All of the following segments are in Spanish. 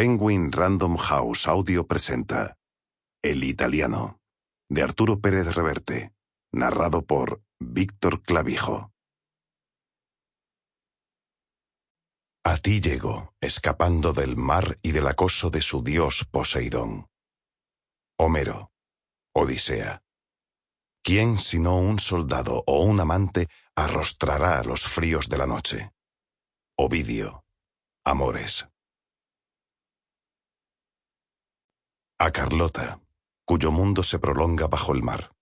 Penguin Random House Audio presenta El Italiano, de Arturo Pérez Reverte, narrado por Víctor Clavijo. A ti llego, escapando del mar y del acoso de su dios Poseidón. Homero, Odisea. ¿Quién sino un soldado o un amante arrostrará los fríos de la noche? Ovidio, Amores. A Carlota, cuyo mundo se prolonga bajo el mar.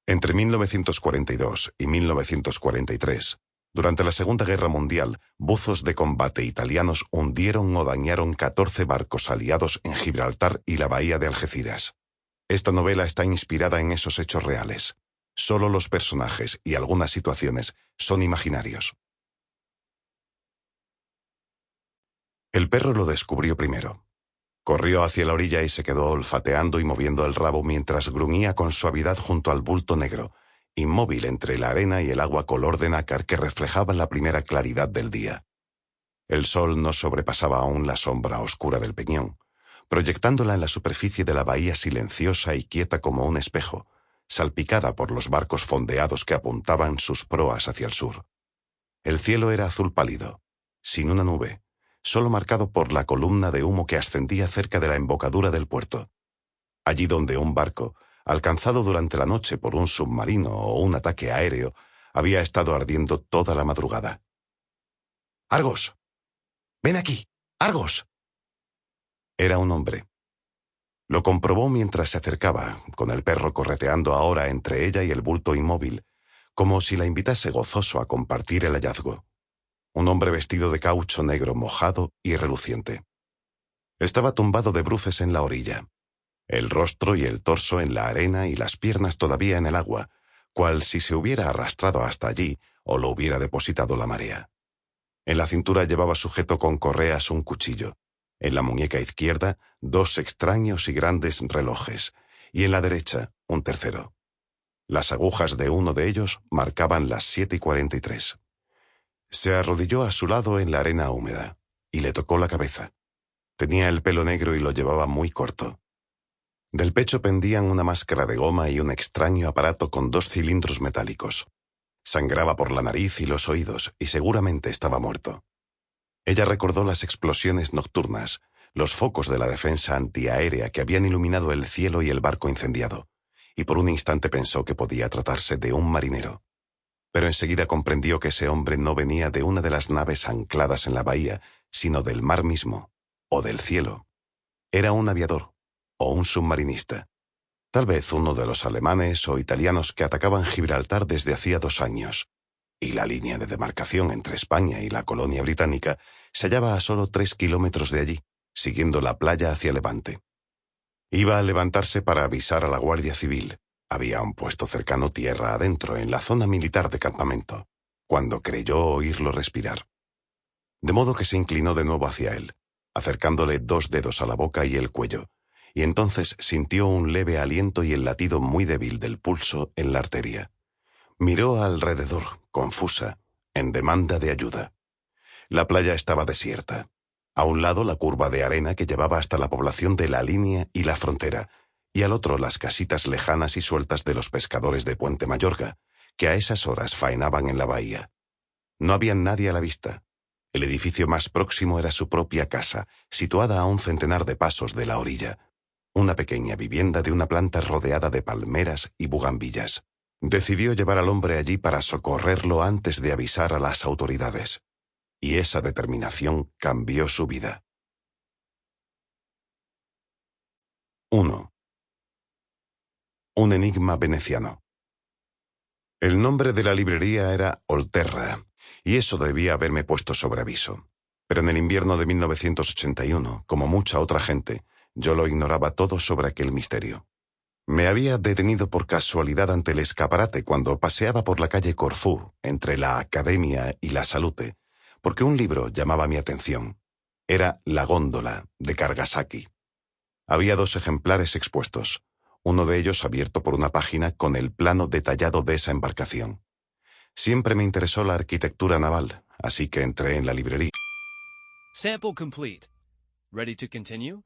Entre 1942 y 1943, durante la Segunda Guerra Mundial, buzos de combate italianos hundieron o dañaron 14 barcos aliados en Gibraltar y la bahía de Algeciras. Esta novela está inspirada en esos hechos reales. Solo los personajes y algunas situaciones son imaginarios. El perro lo descubrió primero. Corrió hacia la orilla y se quedó olfateando y moviendo el rabo mientras gruñía con suavidad junto al bulto negro, inmóvil entre la arena y el agua color de nácar que reflejaba la primera claridad del día. El sol no sobrepasaba aún la sombra oscura del peñón, proyectándola en la superficie de la bahía silenciosa y quieta como un espejo, salpicada por los barcos fondeados que apuntaban sus proas hacia el sur. El cielo era azul pálido, sin una nube, solo marcado por la columna de humo que ascendía cerca de la embocadura del puerto. Allí donde un barco, alcanzado durante la noche por un submarino o un ataque aéreo, había estado ardiendo toda la madrugada. —¡Argos! ¡Ven aquí! ¡Argos! Era un hombre. Lo comprobó mientras se acercaba, con el perro correteando ahora entre ella y el bulto inmóvil, como si la invitase gozoso a compartir el hallazgo. Un hombre vestido de caucho negro mojado y reluciente. Estaba tumbado de bruces en la orilla, el rostro y el torso en la arena y las piernas todavía en el agua, cual si se hubiera arrastrado hasta allí o lo hubiera depositado la marea. En la cintura llevaba sujeto con correas un cuchillo, en la muñeca izquierda 2 extraños y grandes relojes, y en la derecha un tercero. Las agujas de uno de ellos marcaban las 7:43. Se arrodilló a su lado en la arena húmeda, y le tocó la cabeza. Tenía el pelo negro y lo llevaba muy corto. Del pecho pendían una máscara de goma y un extraño aparato con 2 cilindros metálicos. Sangraba por la nariz y los oídos, y seguramente estaba muerto. Ella recordó las explosiones nocturnas, los focos de la defensa antiaérea que habían iluminado el cielo y el barco incendiado, y por un instante pensó que podía tratarse de un marinero. Pero enseguida comprendió que ese hombre no venía de una de las naves ancladas en la bahía, sino del mar mismo, o del cielo. Era un aviador, o un submarinista. Tal vez uno de los alemanes o italianos que atacaban Gibraltar desde hacía 2 años, y la línea de demarcación entre España y la colonia británica se hallaba a solo 3 kilómetros de allí, siguiendo la playa hacia Levante. Iba a levantarse para avisar a la Guardia Civil. Había un puesto cercano tierra adentro, en la zona militar de campamento, cuando creyó oírlo respirar. De modo que se inclinó de nuevo hacia él, acercándole 2 dedos a la boca y el cuello, y entonces sintió un leve aliento y el latido muy débil del pulso en la arteria. Miró alrededor, confusa, en demanda de ayuda. La playa estaba desierta. A un lado la curva de arena que llevaba hasta la población de La Línea y la Frontera, y al otro las casitas lejanas y sueltas de los pescadores de Puente Mayorga, que a esas horas faenaban en la bahía. No había nadie a la vista. El edificio más próximo era su propia casa, situada a 1 centenar de pasos de la orilla. Una pequeña vivienda de una planta rodeada de palmeras y bugambillas. Decidió llevar al hombre allí para socorrerlo antes de avisar a las autoridades. Y esa determinación cambió su vida. 1. Un enigma veneciano. El nombre de la librería era Olterra, y eso debía haberme puesto sobre aviso. Pero en el invierno de 1981, como mucha otra gente, yo lo ignoraba todo sobre aquel misterio. Me había detenido por casualidad ante el escaparate cuando paseaba por la calle Corfú, entre la Academia y la Salute, porque un libro llamaba mi atención. Era La góndola, de Kargasaki. Había 2 ejemplares expuestos, uno de ellos abierto por una página con el plano detallado de esa embarcación. Siempre me interesó la arquitectura naval, así que entré en la librería. Sample complete. Ready to continue?